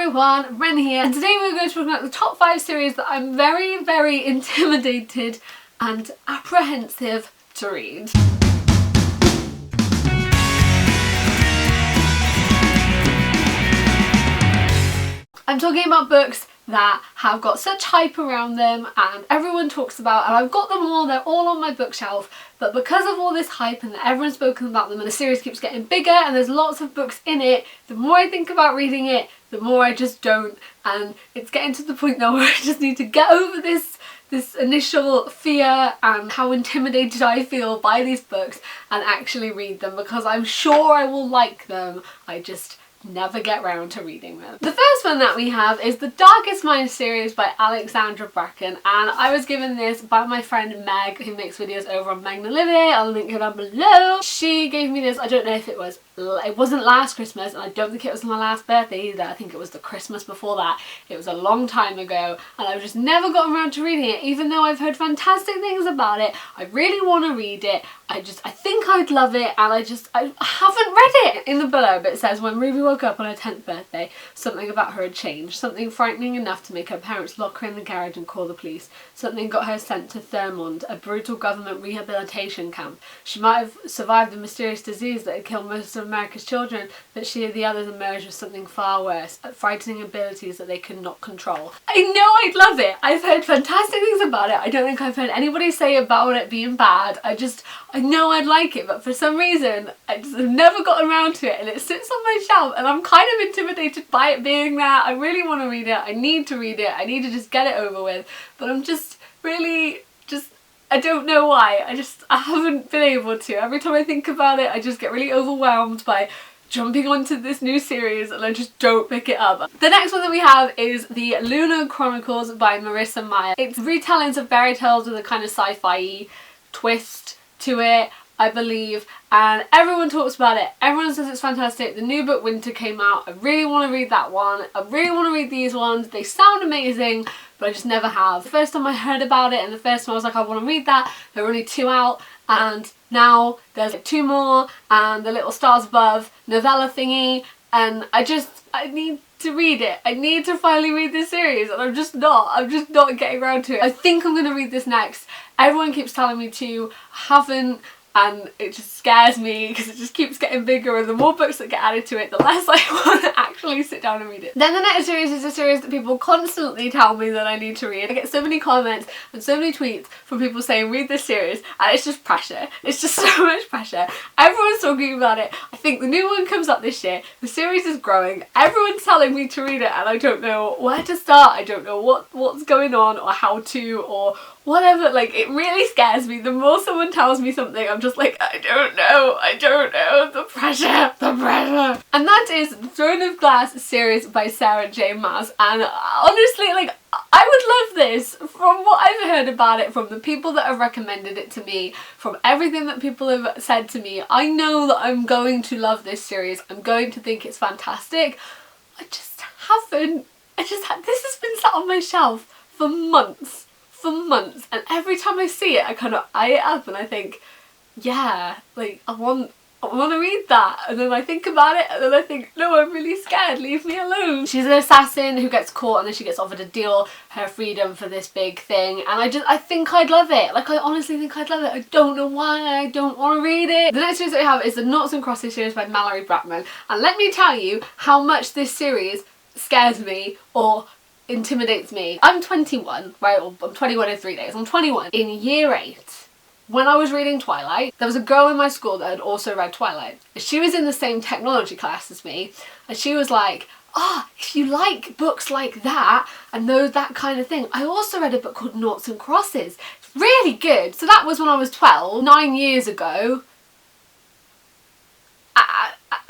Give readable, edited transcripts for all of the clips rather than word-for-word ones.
everyone, Ren here, and today we're going to talk about the top 5 series that I'm very, very intimidated and apprehensive to read. I'm talking about books that have got such hype around them and everyone talks about, and I've got them all, they're all on my bookshelf, but because of all this hype and everyone's spoken about them and the series keeps getting bigger and there's lots of books in it, the more I think about reading it, the more I just don't, and it's getting to the point now where I just need to get over this initial fear and how intimidated I feel by these books and actually read them, because I'm sure I will like them, I just never get round to reading them. The first one that we have is the Darkest Minds series by Alexandra Bracken, and I was given this by my friend Meg, who makes videos over on Meg and Olivia. I'll link her down below. She gave me this, I don't know if it wasn't last Christmas, and I don't think it was my last birthday either. I think it was the Christmas before that. It was a long time ago and I've just never gotten around to reading it, even though I've heard fantastic things about it. I really want to read it. I think I'd love it, and I haven't read it. In the blurb it says, when Ruby woke up on her 10th birthday, something about her had changed. Something frightening enough to make her parents lock her in the garage and call the police. Something got her sent to Thurmond, a brutal government rehabilitation camp. She might have survived the mysterious disease that had killed most of America's children, but she and the others emerged with something far worse, frightening abilities that they could not control. I know I'd love it. I've heard fantastic things about it. I don't think I've heard anybody say about it being bad. I know I'd like it, but for some reason I just have never gotten around to it, and it sits on my shelf and I'm kind of intimidated by it being there. I really want to read it. I need to read it. I need to just get it over with, but I'm just really I don't know why. I haven't been able to. Every time I think about it, I just get really overwhelmed by jumping onto this new series and I just don't pick it up. The next one that we have is the Lunar Chronicles by Marissa Meyer. It's retellings of fairy tales with a kind of sci-fi twist to it, I believe, and everyone talks about it. Everyone says it's fantastic. The new book Winter came out. I really want to read that one. I really want to read these ones. They sound amazing, but I just never have. The first time I heard about it and the first time I was like, I want to read that, there were only 2 out, and now there's 2 more, and the Little Stars Above novella thingy, and I need to read it. I need to finally read this series, and I'm just not getting around to it. I think I'm going to read this next. Everyone keeps telling me to, I haven't, and it just scares me because it just keeps getting bigger, and the more books that get added to it, the less I want to actually sit down and read it. Then the next series is a series that people constantly tell me that I need to read. I get so many comments and so many tweets from people saying read this series, and it's just pressure. It's just so much pressure. Everyone's talking about it. I think the new one comes up this year. The series is growing. Everyone's telling me to read it and I don't know where to start. I don't know what's going on or how to or whatever. Like, it really scares me. The more someone tells me something, I'm just like, I don't know, the pressure. And that is the Throne of Glass series by Sarah J Maas, and honestly, like, I would love this. From what I've heard about it, from the people that have recommended it to me, from everything that people have said to me, I know that I'm going to love this series. I'm going to think it's fantastic. I just haven't. This has been sat on my shelf for months, and every time I see it, I kind of eye it up and I think, yeah, like, I want to read that, and then I think about it and then I think, no, I'm really scared, leave me alone. She's an assassin who gets caught and then she gets offered a deal, her freedom for this big thing, and I think I'd love it. Like, I honestly think I'd love it. I don't know why I don't want to read it. The next series that we have is the Noughts and Crosses series by Mallory Brackman, and let me tell you how much this series scares me or intimidates me. I'm 21, right? Well, I'm 21 in 3 days. I'm 21. In year 8, when I was reading Twilight, there was a girl in my school that had also read Twilight. She was in the same technology class as me, and she was like, if you like books like that and that kind of thing, I also read a book called Noughts and Crosses. It's really good. So that was when I was 12, 9 years ago.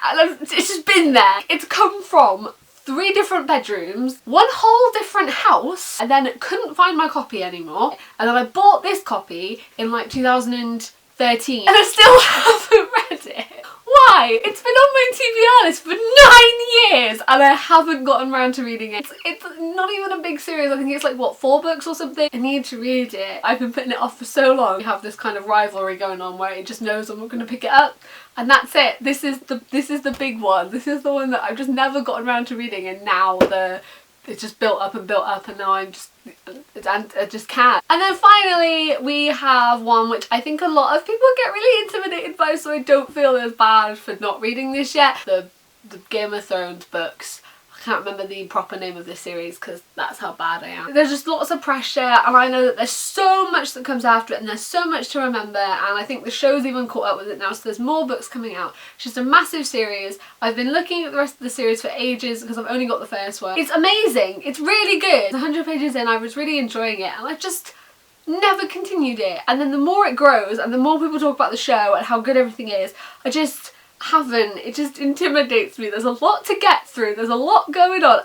It's just been there. It's come from 3 different bedrooms, 1 whole different house, and then couldn't find my copy anymore, and then I bought this copy in like 2013 and I still haven't read it. Why? why. It's been on my TBR list for 9 years and I haven't gotten around to reading it. It's not even a big series. I think it's like, what, 4 books or something? I need to read it. I've been putting it off for so long. We have this kind of rivalry going on where it just knows I'm not going to pick it up. And that's it. This is the big one. This is the one that I've just never gotten around to reading, and now it's just built up and now I just can't. And then finally we have one which I think a lot of people get really intimidated by, so I don't feel as bad for not reading this yet. The Game of Thrones books. I can't remember the proper name of this series because that's how bad I am. There's just lots of pressure, and I know that there's so much that comes after it and there's so much to remember, and I think the show's even caught up with it now, so there's more books coming out. It's just a massive series. I've been looking at the rest of the series for ages because I've only got the first one. It's amazing. It's really good. 100 pages in, I was really enjoying it, and I just never continued it. And then the more it grows and the more people talk about the show and how good everything is, I just haven't. It just intimidates me. There's a lot to get through. There's a lot going on.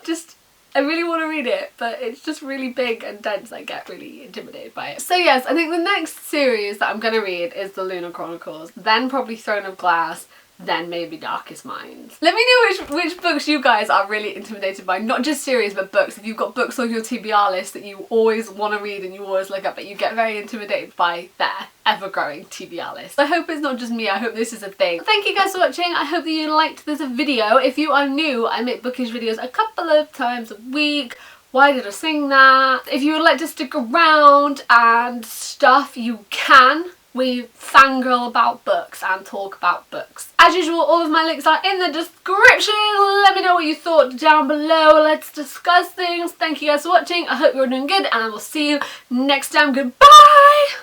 I really want to read it, but it's just really big and dense. I get really intimidated by it. So yes, I think the next series that I'm going to read is the Lunar Chronicles, then probably Throne of Glass, then maybe Darkest Minds. Let me know which books you guys are really intimidated by, not just series but books. If you've got books on your TBR list that you always want to read and you always look up but you get very intimidated by their ever-growing TBR list. I hope it's not just me, I hope this is a thing. Thank you guys for watching. I hope that you liked this video. If you are new, I make bookish videos a couple of times a week. Why did I sing that? If you would like to stick around and stuff, you can. We fangirl about books and talk about books. As usual, all of my links are in the description. Let me know what you thought down below. Let's discuss things. Thank you guys for watching. I hope you're doing good and I will see you next time. Goodbye!